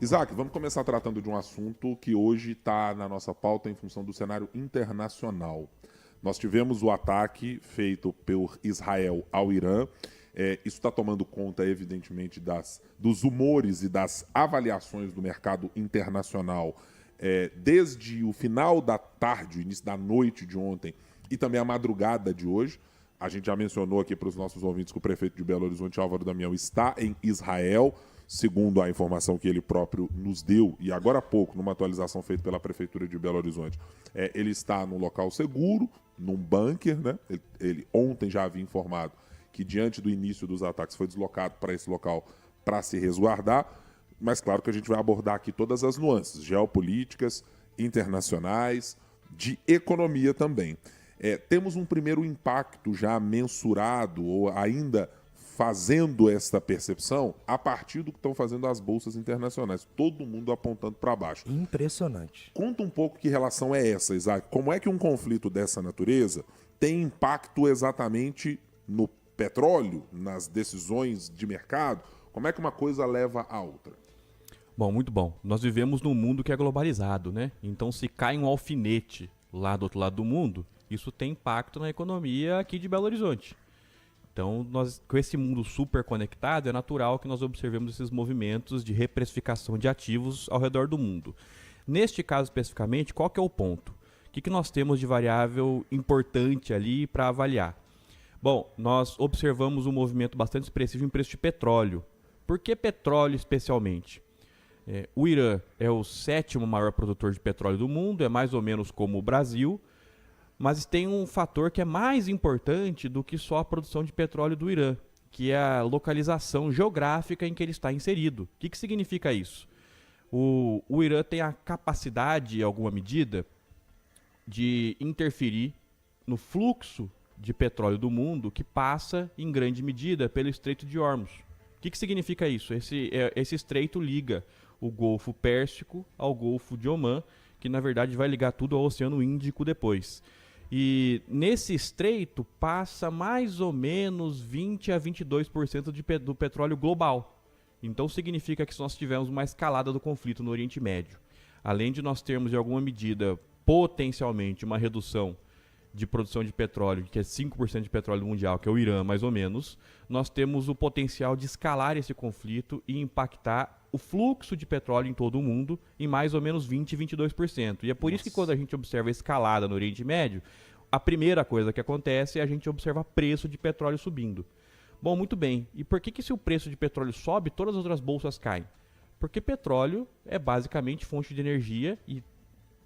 Isaac, vamos começar tratando de um assunto que hoje está na nossa pauta em função do cenário internacional. Nós tivemos o ataque feito por Israel ao Irã. Isso está tomando conta, evidentemente, dos humores e das avaliações do mercado internacional desde o final da tarde, o início da noite de ontem e também a madrugada de hoje. A gente já mencionou aqui para os nossos ouvintes que o prefeito de Belo Horizonte, Álvaro Damião, está em Israel, segundo a informação que ele próprio nos deu, e agora há pouco, numa atualização feita pela Prefeitura de Belo Horizonte, ele está num local seguro, num bunker, né? Ele ontem já havia informado que, diante do início dos ataques, foi deslocado para esse local para se resguardar, mas claro que a gente vai abordar aqui todas as nuances geopolíticas, internacionais, de economia também. Temos um primeiro impacto já mensurado, ou ainda fazendo esta percepção a partir do que estão fazendo as bolsas internacionais. Todo mundo apontando para baixo. Impressionante. Conta um pouco que relação é essa, Isaac. Como é que um conflito dessa natureza tem impacto exatamente no petróleo, nas decisões de mercado? Como é que uma coisa leva a outra? Bom, muito bom. Nós vivemos num mundo que é globalizado, né? Então, se cai um alfinete lá do outro lado do mundo, isso tem impacto na economia aqui de Belo Horizonte. Então, com esse mundo super conectado, é natural que nós observemos esses movimentos de reprecificação de ativos ao redor do mundo. Neste caso especificamente, qual que é o ponto? O que nós temos de variável importante ali para avaliar? Bom, nós observamos um movimento bastante expressivo em preço de petróleo. Por que petróleo especialmente? O Irã é o 7º maior produtor de petróleo do mundo, é mais ou menos como o Brasil, mas tem um fator que é mais importante do que só a produção de petróleo do Irã, que é a localização geográfica em que ele está inserido. O que significa isso? O Irã tem a capacidade, em alguma medida, de interferir no fluxo de petróleo do mundo que passa, em grande medida, pelo Estreito de Hormuz. O que significa isso? Esse estreito liga o Golfo Pérsico ao Golfo de Omã, que na verdade vai ligar tudo ao Oceano Índico depois. E nesse estreito passa mais ou menos 20 a 22% do petróleo global. Então significa que se nós tivermos uma escalada do conflito no Oriente Médio, além de nós termos em alguma medida potencialmente uma redução de produção de petróleo, que é 5% de petróleo mundial, que é o Irã mais ou menos, nós temos o potencial de escalar esse conflito e impactar o fluxo de petróleo em todo o mundo em mais ou menos 20 e 22%. E é por isso que quando a gente observa a escalada no Oriente Médio, a primeira coisa que acontece é a gente observar preço de petróleo subindo. Bom, muito bem. E por que se o preço de petróleo sobe, todas as outras bolsas caem? Porque petróleo é basicamente fonte de energia e,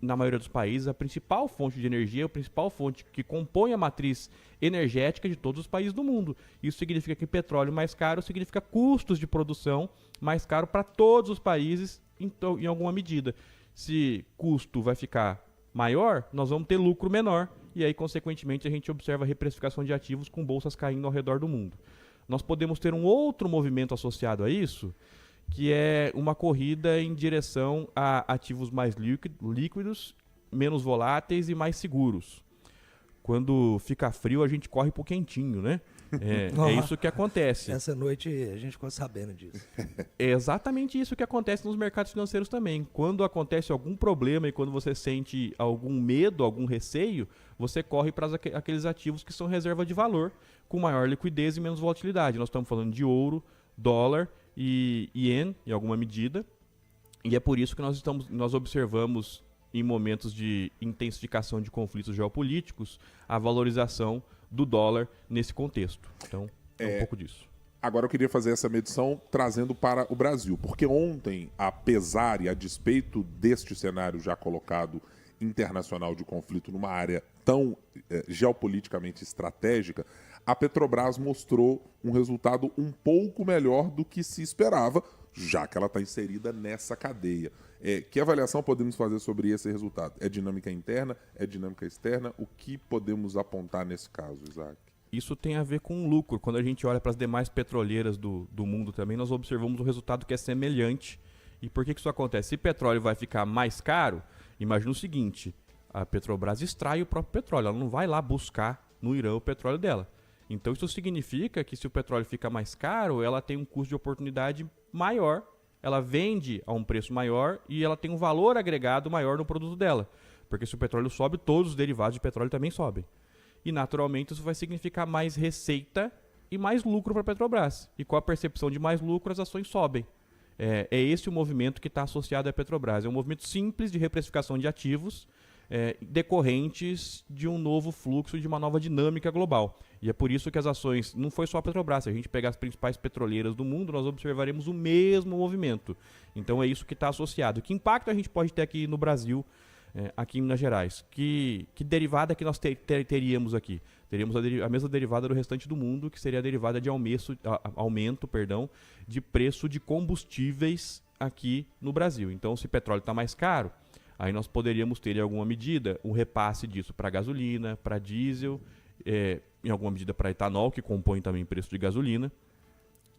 na maioria dos países, a principal fonte de energia, a principal fonte que compõe a matriz energética de todos os países do mundo. Isso significa que petróleo mais caro significa custos de produção mais caro para todos os países, então, em alguma medida. Se custo vai ficar maior, nós vamos ter lucro menor e aí, consequentemente, a gente observa a reprecificação de ativos com bolsas caindo ao redor do mundo. Nós podemos ter um outro movimento associado a isso, que é uma corrida em direção a ativos mais líquidos, menos voláteis e mais seguros. Quando fica frio, a gente corre pro quentinho, né? É isso que acontece. Essa noite a gente ficou sabendo disso. É exatamente isso que acontece nos mercados financeiros também. Quando acontece algum problema e quando você sente algum medo, algum receio, você corre para aqueles ativos que são reserva de valor, com maior liquidez e menos volatilidade. Nós estamos falando de ouro, dólar e ien, em alguma medida, e é por isso que nós observamos, em momentos de intensificação de conflitos geopolíticos, a valorização do dólar nesse contexto. Então, é um pouco disso. Agora eu queria fazer essa medição trazendo para o Brasil, porque ontem, apesar e a despeito deste cenário já colocado internacional de conflito numa área tão geopoliticamente estratégica, a Petrobras mostrou um resultado um pouco melhor do que se esperava, já que ela está inserida nessa cadeia. Que avaliação podemos fazer sobre esse resultado? É dinâmica interna? É dinâmica externa? O que podemos apontar nesse caso, Isaac? Isso tem a ver com o lucro. Quando a gente olha para as demais petroleiras do mundo também, nós observamos um resultado que é semelhante. E por que isso acontece? Se petróleo vai ficar mais caro, imagina o seguinte, a Petrobras extrai o próprio petróleo, ela não vai lá buscar no Irã o petróleo dela. Então isso significa que se o petróleo fica mais caro, ela tem um custo de oportunidade maior ela vende a um preço maior e ela tem um valor agregado maior no produto dela. Porque se o petróleo sobe, todos os derivados de petróleo também sobem. E naturalmente isso vai significar mais receita e mais lucro para a Petrobras. E com a percepção de mais lucro, as ações sobem. É esse o movimento que está associado à Petrobras. É um movimento simples de reprecificação de ativos decorrentes de um novo fluxo, de uma nova dinâmica global. E é por isso que as ações, não foi só a Petrobras, se a gente pegar as principais petroleiras do mundo, nós observaremos o mesmo movimento. Então é isso que está associado. Que impacto a gente pode ter aqui no Brasil, aqui em Minas Gerais? Que derivada que nós teríamos aqui? Teríamos a mesma derivada do restante do mundo, que seria a derivada de aumento de preço de combustíveis aqui no Brasil. Então, se o petróleo está mais caro, aí nós poderíamos ter, em alguma medida, um repasse disso para gasolina, para diesel, em alguma medida para etanol, que compõe também o preço de gasolina.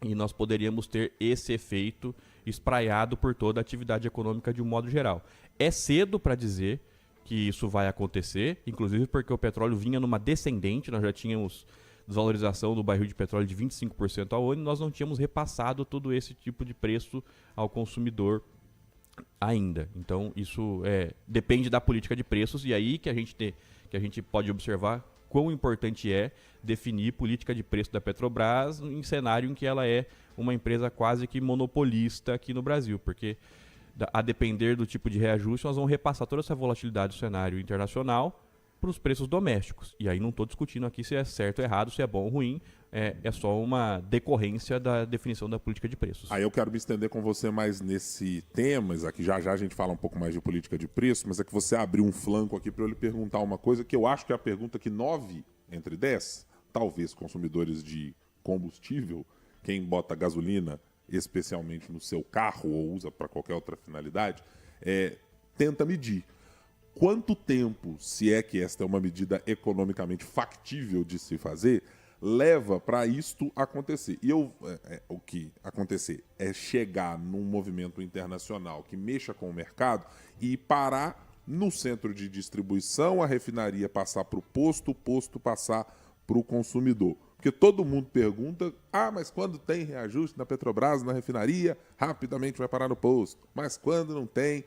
E nós poderíamos ter esse efeito espraiado por toda a atividade econômica de um modo geral. É cedo para dizer que isso vai acontecer, inclusive porque o petróleo vinha numa descendente, nós já tínhamos desvalorização do barril de petróleo de 25% ao ano e nós não tínhamos repassado todo esse tipo de preço ao consumidor ainda. Então isso depende da política de preços e aí que a gente pode observar quão importante é definir política de preço da Petrobras em cenário em que ela é uma empresa quase que monopolista aqui no Brasil, porque a depender do tipo de reajuste, nós vamos repassar toda essa volatilidade do cenário internacional para os preços domésticos. E aí não estou discutindo aqui se é certo ou errado, se é bom ou ruim, é só uma decorrência da definição da política de preços. Aí eu quero me estender com você mais nesse tema, Isaac, já a gente fala um pouco mais de política de preço, mas é que você abriu um flanco aqui para eu lhe perguntar uma coisa que eu acho que é a pergunta que 9 entre 10, talvez consumidores de combustível, quem bota gasolina especialmente no seu carro ou usa para qualquer outra finalidade, tenta medir. Quanto tempo, se é que esta é uma medida economicamente factível de se fazer, leva para isto acontecer? E o que acontecer é chegar num movimento internacional que mexa com o mercado e parar no centro de distribuição, a refinaria passar para o posto passar para o consumidor. Porque todo mundo pergunta, mas quando tem reajuste na Petrobras, na refinaria, rapidamente vai parar no posto. Mas quando não tem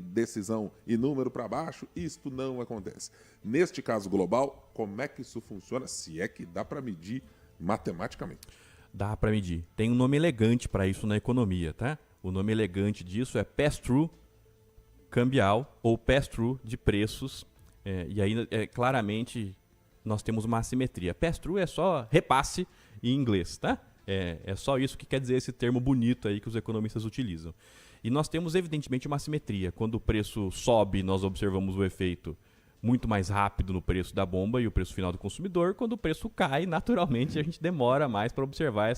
decisão e número para baixo, isto não acontece. Neste caso global, como é que isso funciona, se é que dá para medir matematicamente? Dá para medir. Tem um nome elegante para isso na economia, tá? O nome elegante disso é pass-through cambial ou pass-through de preços. E aí, claramente, nós temos uma assimetria. Pass-through é só repasse em inglês, tá? É só isso que quer dizer esse termo bonito aí que os economistas utilizam. E nós temos, evidentemente, uma assimetria. Quando o preço sobe, nós observamos o efeito muito mais rápido no preço da bomba e o preço final do consumidor. Quando o preço cai, naturalmente, a gente demora mais para observar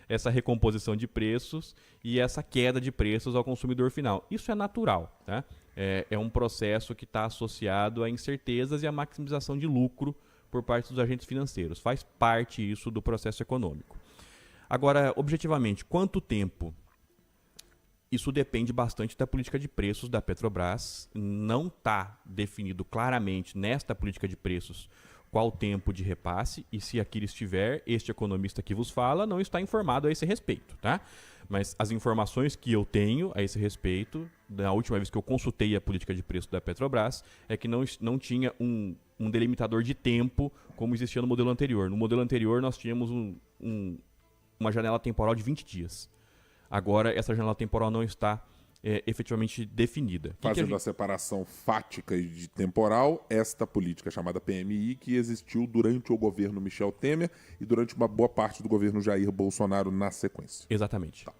essa recomposição de preços e essa queda de preços ao consumidor final. Isso é natural, tá? É um processo que está associado a incertezas e a maximização de lucro por parte dos agentes financeiros. Faz parte isso do processo econômico. Agora, objetivamente, quanto tempo? Isso depende bastante da política de preços da Petrobras. Não está definido claramente nesta política de preços qual o tempo de repasse, e se aqui estiver, este economista que vos fala não está informado a esse respeito, tá? Mas as informações que eu tenho a esse respeito, da última vez que eu consultei a política de preço da Petrobras, é que não tinha um delimitador de tempo como existia no modelo anterior. No modelo anterior nós tínhamos uma janela temporal de 20 dias. Agora essa janela temporal não está efetivamente definida. Fazendo a separação fática e de temporal, esta política chamada PMI, que existiu durante o governo Michel Temer e durante uma boa parte do governo Jair Bolsonaro na sequência. Exatamente. Tá.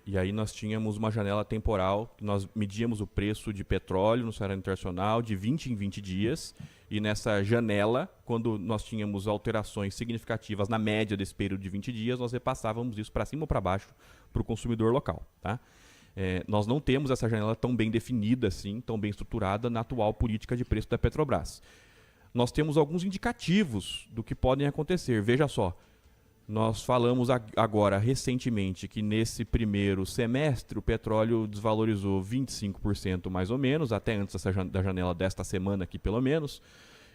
E aí nós tínhamos uma janela temporal, nós medíamos o preço de petróleo no cenário internacional de 20 em 20 dias, e nessa janela, quando nós tínhamos alterações significativas na média desse período de 20 dias, nós repassávamos isso para cima ou para baixo para o consumidor local, tá? Nós não temos essa janela tão bem definida assim, tão bem estruturada na atual política de preço da Petrobras. Nós temos alguns indicativos do que podem acontecer. Veja só, nós falamos agora recentemente que nesse primeiro semestre o petróleo desvalorizou 25% mais ou menos, até antes da janela desta semana aqui pelo menos,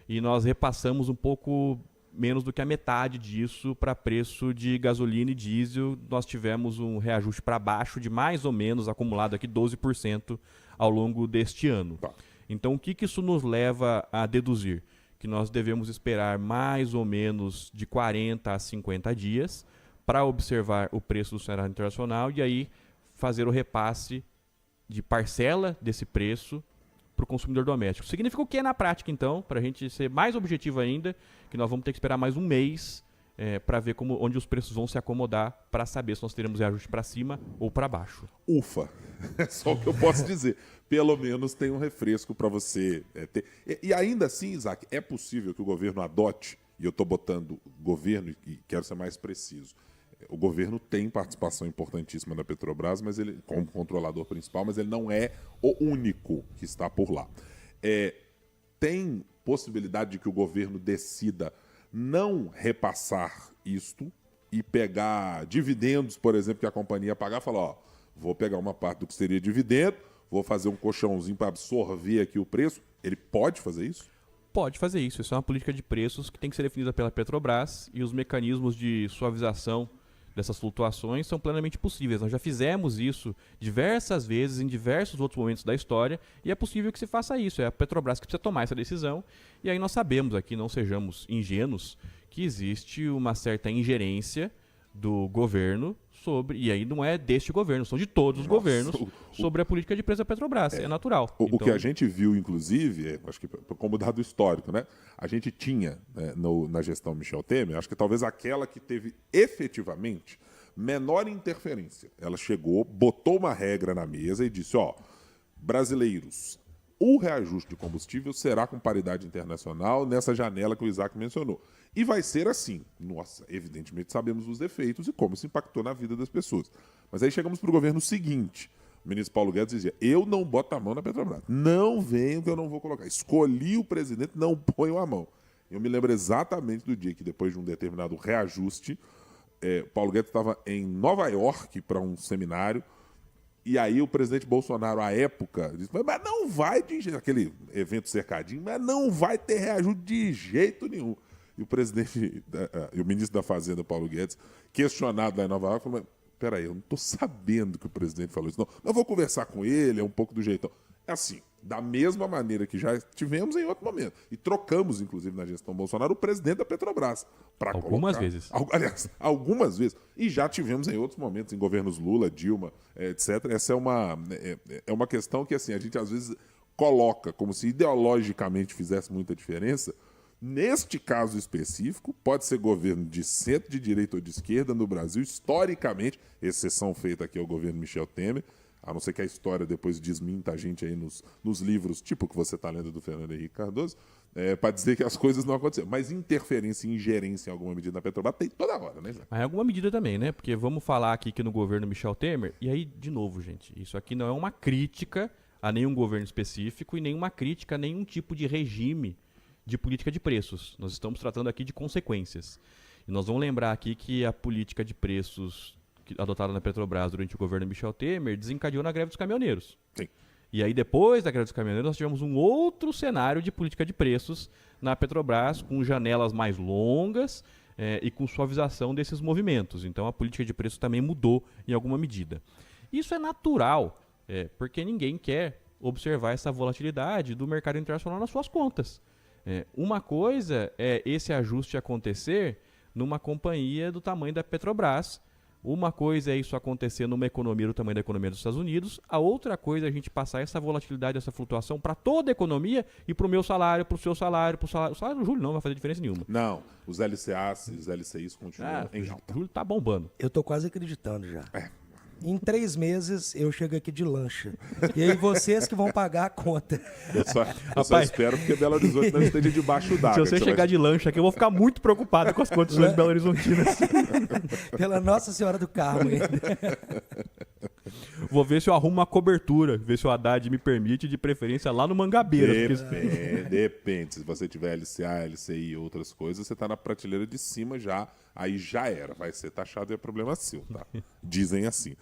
e nós repassamos um pouco menos do que a metade disso para preço de gasolina e diesel. Nós tivemos um reajuste para baixo de mais ou menos, acumulado aqui, 12% ao longo deste ano. Tá. Então, o que isso nos leva a deduzir? Que nós devemos esperar mais ou menos de 40 a 50 dias para observar o preço do cenário internacional e aí fazer o repasse de parcela desse preço para o consumidor doméstico. Significa o que na prática, então, para a gente ser mais objetivo ainda, que nós vamos ter que esperar mais um mês para ver onde os preços vão se acomodar para saber se nós teremos reajuste para cima ou para baixo. Ufa, é só o que eu posso dizer. Pelo menos tem um refresco para você ter. E ainda assim, Isaac, é possível que o governo adote, e eu estou botando governo e quero ser mais preciso, o governo tem participação importantíssima da Petrobras, mas ele, como controlador principal, mas ele não é o único que está por lá. Tem possibilidade de que o governo decida não repassar isto e pegar dividendos, por exemplo, que a companhia pagar, e falar, ó, vou pegar uma parte do que seria dividendo, vou fazer um colchãozinho para absorver aqui o preço. Ele pode fazer isso? Pode fazer isso. Isso é uma política de preços que tem que ser definida pela Petrobras e os mecanismos de suavização dessas flutuações são plenamente possíveis. Nós já fizemos isso diversas vezes em diversos outros momentos da história e é possível que se faça isso. É a Petrobras que precisa tomar essa decisão e aí nós sabemos aqui, não sejamos ingênuos, que existe uma certa ingerência do governo sobre, e aí não é deste governo, são de todos os governos, sobre a política de preço da Petrobras. É natural. O que a gente viu, inclusive, acho que como dado histórico, né? A gente tinha, né, na gestão Michel Temer, acho que talvez aquela que teve efetivamente menor interferência. Ela chegou, botou uma regra na mesa e disse, ó, brasileiros, o reajuste de combustível será com paridade internacional nessa janela que o Isaac mencionou. E vai ser assim. Nossa, evidentemente sabemos os defeitos e como isso impactou na vida das pessoas. Mas aí chegamos para o governo seguinte. O ministro Paulo Guedes dizia, eu não boto a mão na Petrobras. Não venho que eu não vou colocar. Escolhi o presidente, não ponho a mão. Eu me lembro exatamente do dia que, depois de um determinado reajuste, Paulo Guedes estava em Nova York para um seminário. E aí o presidente Bolsonaro, à época, disse, mas não vai, aquele evento cercadinho, mas não vai ter reajuste de jeito nenhum. E o presidente, e o ministro da Fazenda, Paulo Guedes, questionado lá em Nova York, falou, mas peraí, eu não estou sabendo que o presidente falou isso, não. Mas eu vou conversar com ele, é um pouco do jeitão. É assim, da mesma maneira que já tivemos em outro momento. E trocamos, inclusive, na gestão Bolsonaro, o presidente da Petrobras. Algumas vezes. Aliás, algumas vezes. E já tivemos em outros momentos, em governos Lula, Dilma, etc. Essa é uma questão que, assim, a gente às vezes coloca como se ideologicamente fizesse muita diferença. Neste caso específico, pode ser governo de centro, de direita ou de esquerda no Brasil, historicamente, exceção feita aqui ao governo Michel Temer, a não ser que a história depois desminta a gente aí nos livros, tipo o que você está lendo do Fernando Henrique Cardoso, para dizer que as coisas não aconteceram. Mas interferência e ingerência em alguma medida na Petrobras tem toda hora, né, Zé? Mas em alguma medida também, né? Porque vamos falar aqui que no governo Michel Temer, e aí, de novo, gente, isso aqui não é uma crítica a nenhum governo específico e nenhuma crítica a nenhum tipo de regime de política de preços. Nós estamos tratando aqui de consequências. E nós vamos lembrar aqui que a política de preços adotada na Petrobras durante o governo Michel Temer desencadeou na greve dos caminhoneiros. Sim. E aí, depois da greve dos caminhoneiros, nós tivemos um outro cenário de política de preços na Petrobras, com janelas mais longas e com suavização desses movimentos. Então, a política de preços também mudou em alguma medida. Isso é natural, porque ninguém quer observar essa volatilidade do mercado internacional nas suas contas. Uma coisa é esse ajuste acontecer numa companhia do tamanho da Petrobras. Uma coisa é isso acontecer numa economia do tamanho da economia dos Estados Unidos. A outra coisa é a gente passar essa volatilidade, essa flutuação para toda a economia e para o meu salário, para o seu salário, para o salário. O salário do Júlio não vai fazer diferença nenhuma. Não, os LCAs e os LCIs continuam em alta. O Júlio tá bombando. Eu tô quase acreditando já. Em 3 meses eu chego aqui de lancha. E aí vocês que vão pagar a conta. Eu só espero que Belo Horizonte não esteja debaixo d'água. Se você chegar de lancha aqui, eu vou ficar muito preocupado com as condições de Belo Horizontinas. Pela Nossa Senhora do Carmo ainda. Vou ver se eu arrumo uma cobertura, ver se o Haddad me permite, de preferência lá no Mangabeira. Depende. Se você tiver LCA, LCI e outras coisas, você está na prateleira de cima já. Aí já era. Vai ser taxado e é problema seu, tá? Dizem assim.